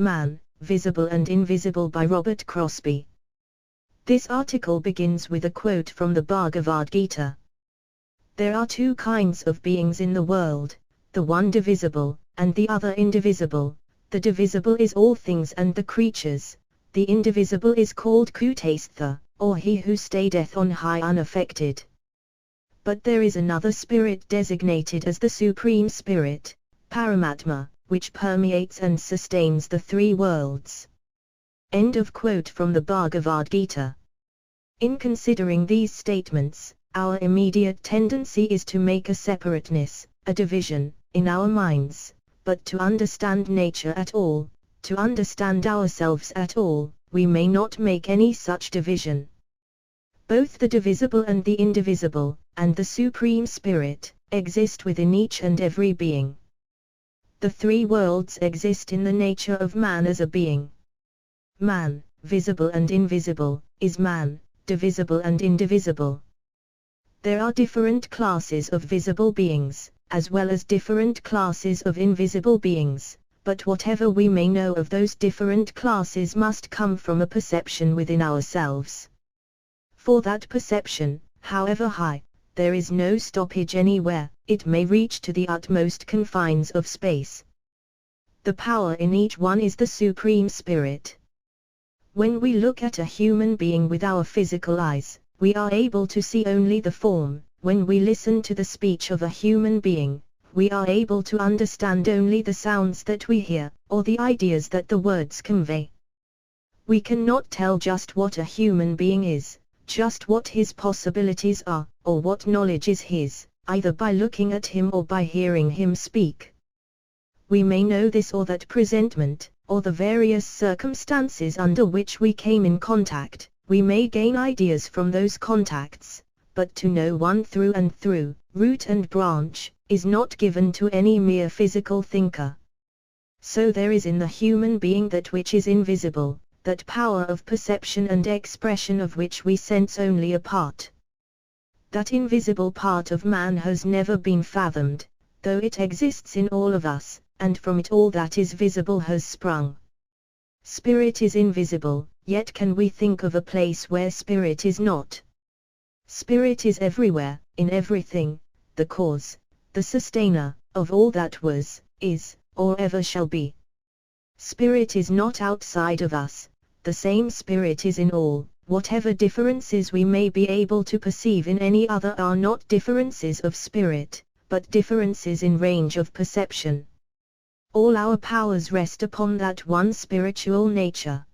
Man, Visible and Invisible by Robert Crosbie. This article begins with a quote from the Bhagavad Gita. There are two kinds of beings in the world, the one divisible, and the other indivisible. The divisible is all things and the creatures, the indivisible is called Kutastha, or he who stayeth on high unaffected. But there is another spirit designated as the Supreme Spirit, Paramatma, which permeates and sustains the three worlds. End of quote from the Bhagavad Gita. In considering these statements, our immediate tendency is to make a separateness, a division, in our minds, but to understand nature at all, to understand ourselves at all, we may not make any such division. Both the divisible and the indivisible, and the Supreme Spirit, exist within each and every being. The three worlds exist in the nature of man as a being. Man, visible and invisible, is man, divisible and indivisible. There are different classes of visible beings, as well as different classes of invisible beings, but whatever we may know of those different classes must come from a perception within ourselves. For that perception, however high, there is no stoppage anywhere, it may reach to the utmost confines of space. The power in each one is the Supreme Spirit. When we look at a human being with our physical eyes, we are able to see only the form. When we listen to the speech of a human being, we are able to understand only the sounds that we hear, or the ideas that the words convey. We cannot tell just what a human being is, just what his possibilities are, or what knowledge is his, either by looking at him or by hearing him speak. We may know this or that presentment, or the various circumstances under which we came in contact. We may gain ideas from those contacts, but to know one through and through, root and branch, is not given to any mere physical thinker. So there is in the human being that which is invisible, that power of perception and expression of which we sense only a part. That invisible part of man has never been fathomed, though it exists in all of us, and from it all that is visible has sprung. Spirit is invisible, yet can we think of a place where spirit is not? Spirit is everywhere, in everything, the cause, the sustainer, of all that was, is, or ever shall be. Spirit is not outside of us, the same spirit is in all. Whatever differences we may be able to perceive in any other are not differences of spirit, but differences in range of perception. All our powers rest upon that one spiritual nature.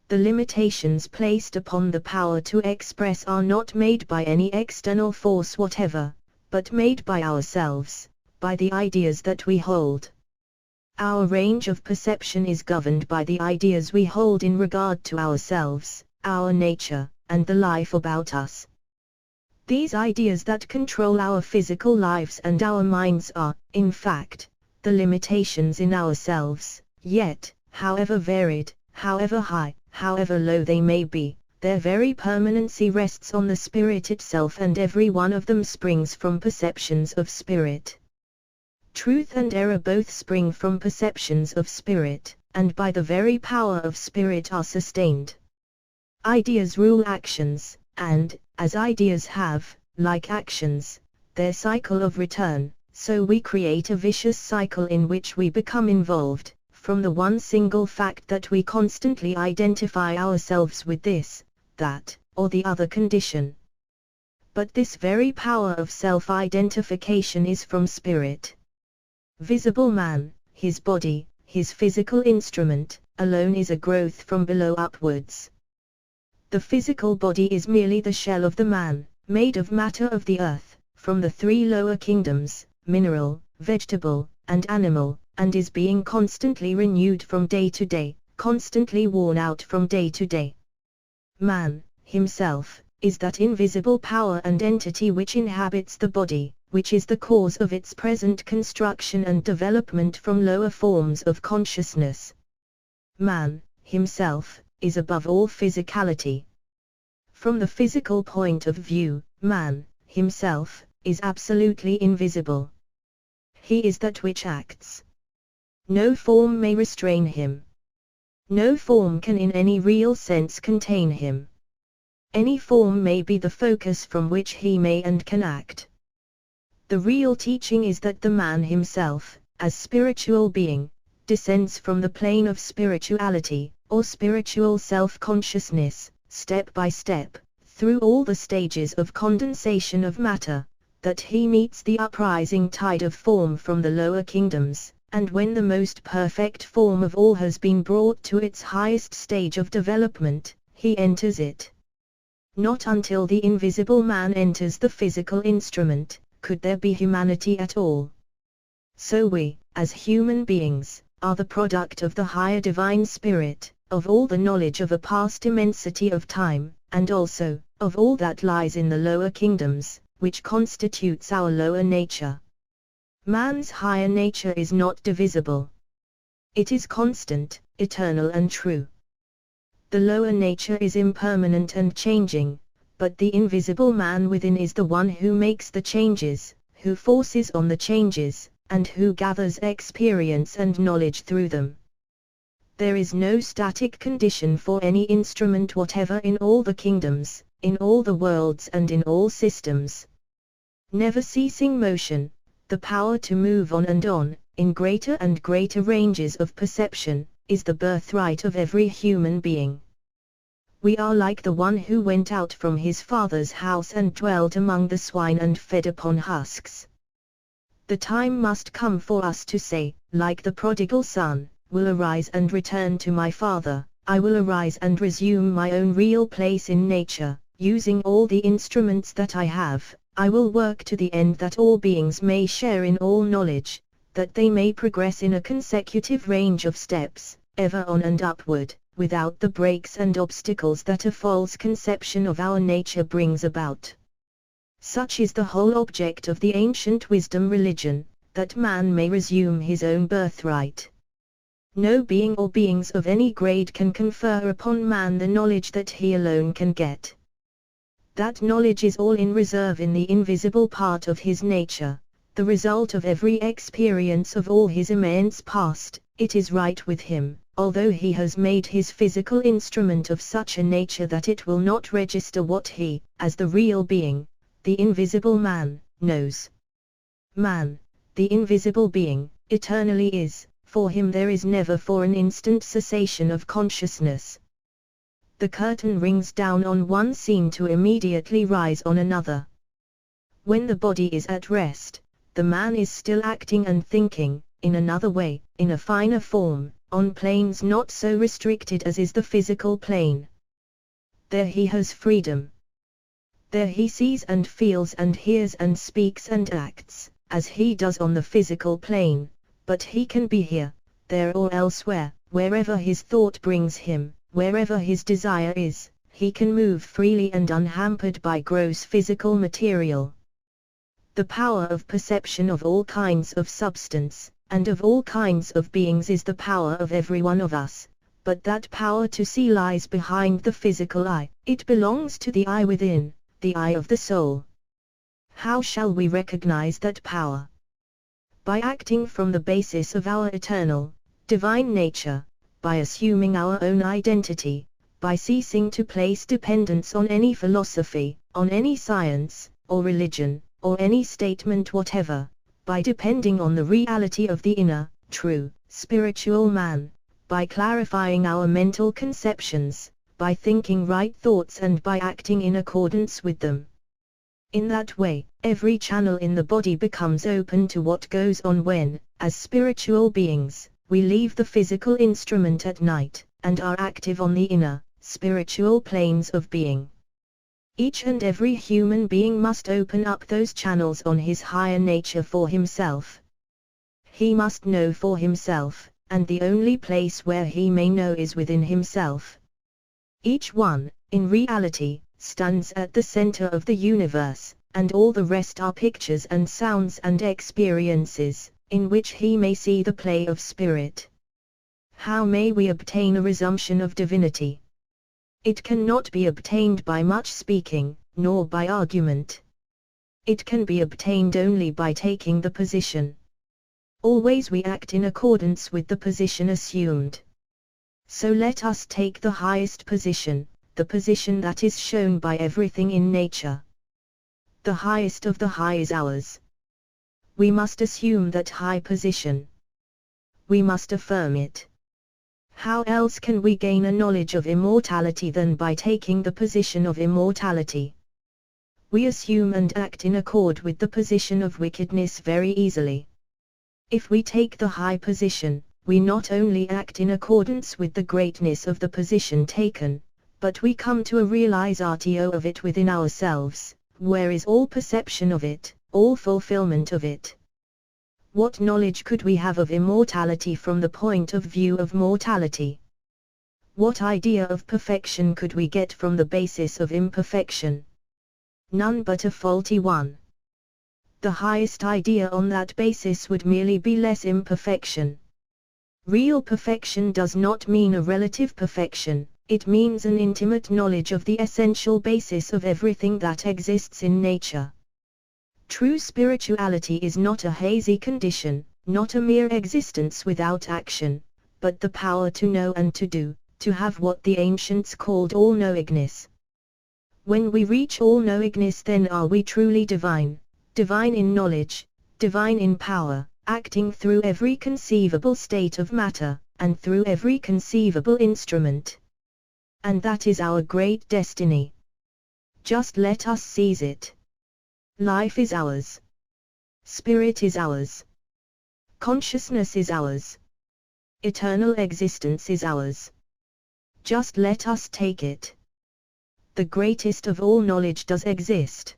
The limitations placed upon the power to express are not made by any external force whatever, but made by ourselves, by the ideas that we hold. Our range of perception is governed by the ideas we hold in regard to ourselves, our nature, and the life about us. These ideas that control our physical lives and our minds are, in fact, the limitations in ourselves, yet, however varied, however high, however low they may be, their very permanency rests on the spirit itself, and every one of them springs from perceptions of spirit. Truth and error both spring from perceptions of spirit, and by the very power of spirit are sustained. Ideas rule actions, and, as ideas have, like actions, their cycle of return, so we create a vicious cycle in which we become involved, from the one single fact that we constantly identify ourselves with this, that, or the other condition. But this very power of self-identification is from spirit. Visible man, his body, his physical instrument, alone is a growth from below upwards. The physical body is merely the shell of the man, made of matter of the earth, from the three lower kingdoms, mineral, vegetable, and animal, and is being constantly renewed from day to day, constantly worn out from day to day. Man, himself, is that invisible power and entity which inhabits the body, which is the cause of its present construction and development from lower forms of consciousness. Man, himself, is above all physicality. From the physical point of view, man, himself, is absolutely invisible. He is that which acts. No form may restrain him, No form can in any real sense contain him. Any form may be the focus from which he may and can act. The real teaching is that the man himself, as spiritual being, descends from the plane of spirituality, or spiritual self-consciousness, step by step, through all the stages of condensation of matter, that he meets the uprising tide of form from the lower kingdoms, and when the most perfect form of all has been brought to its highest stage of development, he enters it. Not until the invisible man enters the physical instrument, could there be humanity at all. So we, as human beings, are the product of the higher divine spirit, of all the knowledge of a past immensity of time, and also, of all that lies in the lower kingdoms, which constitutes our lower nature. Man's higher nature is not divisible. It is constant, eternal and true. The lower nature is impermanent and changing, but the invisible man within is the one who makes the changes, who forces on the changes, and who gathers experience and knowledge through them. There is no static condition for any instrument whatever in all the kingdoms, in all the worlds and in all systems. Never ceasing motion, the power to move on, in greater and greater ranges of perception, is the birthright of every human being. We are like the one who went out from his father's house and dwelt among the swine and fed upon husks. The time must come for us to say, like the prodigal son, will arise and return to my father. I will arise and resume my own real place in nature, using all the instruments that I have. I will work to the end that all beings may share in all knowledge, that they may progress in a consecutive range of steps, ever on and upward, without the breaks and obstacles that a false conception of our nature brings about. Such is the whole object of the ancient wisdom religion, that man may resume his own birthright. No being or beings of any grade can confer upon man the knowledge that he alone can get. That knowledge is all in reserve in the invisible part of his nature, the result of every experience of all his immense past. It is right with him, although he has made his physical instrument of such a nature that it will not register what he, as the real being, the invisible man, knows. Man, the invisible being, eternally is, for him there is never for an instant cessation of consciousness. The curtain rings down on one scene to immediately rise on another. When the body is at rest, the man is still acting and thinking, in another way, in a finer form, on planes not so restricted as is the physical plane. There he has freedom. There he sees and feels and hears and speaks and acts, as he does on the physical plane, but he can be here, there or elsewhere, wherever his thought brings him. Wherever his desire is, he can move freely and unhampered by gross physical material. The power of perception of all kinds of substance, and of all kinds of beings is the power of every one of us, but that power to see lies behind the physical eye. It belongs to the eye within, the eye of the soul. How shall we recognize that power? By acting from the basis of our eternal, divine nature, by assuming our own identity, by ceasing to place dependence on any philosophy, on any science, or religion, or any statement whatever, by depending on the reality of the inner, true, spiritual man, by clarifying our mental conceptions, by thinking right thoughts and by acting in accordance with them. In that way, every channel in the body becomes open to what goes on when, as spiritual beings, we leave the physical instrument at night, and are active on the inner, spiritual planes of being. Each and every human being must open up those channels on his higher nature for himself. He must know for himself, and the only place where he may know is within himself. Each one, in reality, stands at the center of the universe, and all the rest are pictures and sounds and experiences, in which he may see the play of spirit. How may we obtain a resumption of divinity? It cannot be obtained by much speaking, nor by argument. It can be obtained only by taking the position. Always we act in accordance with the position assumed. So let us take the highest position, the position that is shown by everything in nature. The highest of the high is ours. We must assume that high position. We must affirm it. How else can we gain a knowledge of immortality than by taking the position of immortality? We assume and act in accord with the position of wickedness very easily. If we take the high position, we not only act in accordance with the greatness of the position taken, but we come to a realization of it within ourselves, where is all perception of it, all fulfillment of it. What knowledge could we have of immortality from the point of view of mortality? What idea of perfection could we get from the basis of imperfection? None but a faulty one. The highest idea on that basis would merely be less imperfection. Real perfection does not mean a relative perfection, it means an intimate knowledge of the essential basis of everything that exists in nature. True spirituality is not a hazy condition, not a mere existence without action, but the power to know and to do, to have what the ancients called all-knowingness. When we reach all-knowingness, then are we truly divine, divine in knowledge, divine in power, acting through every conceivable state of matter, and through every conceivable instrument. And that is our great destiny. Just let us seize it. Life is ours. Spirit is ours. Consciousness is ours. Eternal existence is ours. Just let us take it. The greatest of all knowledge does exist.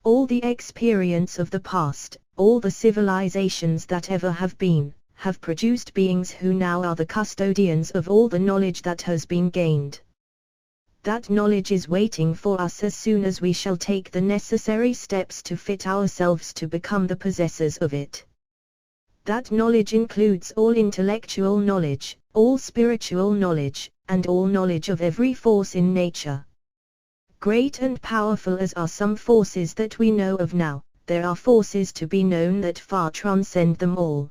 All the experience of the past, all the civilizations that ever have been, have produced beings who now are the custodians of all the knowledge that has been gained. That knowledge is waiting for us as soon as we shall take the necessary steps to fit ourselves to become the possessors of it. That knowledge includes all intellectual knowledge, all spiritual knowledge, and all knowledge of every force in nature. Great and powerful as are some forces that we know of now, there are forces to be known that far transcend them all.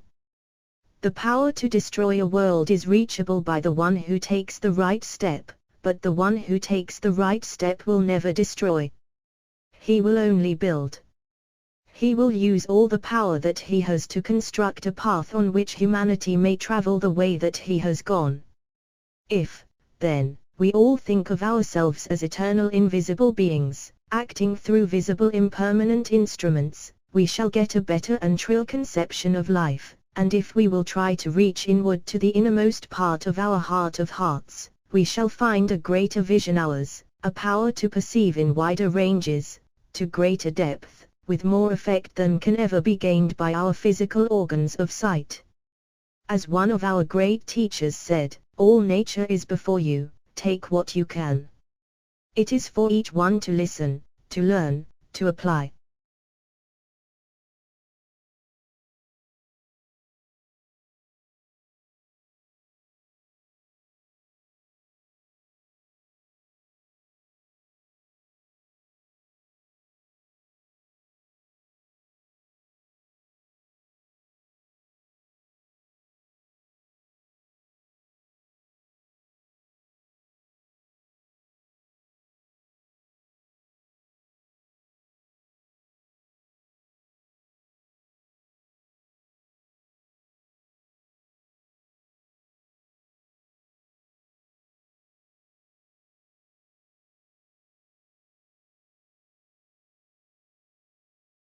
The power to destroy a world is reachable by the one who takes the right step, but the one who takes the right step will never destroy. He will only build. He will use all the power that he has to construct a path on which humanity may travel the way that he has gone. If, then, we all think of ourselves as eternal invisible beings, acting through visible impermanent instruments, we shall get a better and truer conception of life, and if we will try to reach inward to the innermost part of our heart of hearts, we shall find a greater vision ours, a power to perceive in wider ranges, to greater depth, with more effect than can ever be gained by our physical organs of sight. As one of our great teachers said, all nature is before you, take what you can. It is for each one to listen, to learn, to apply.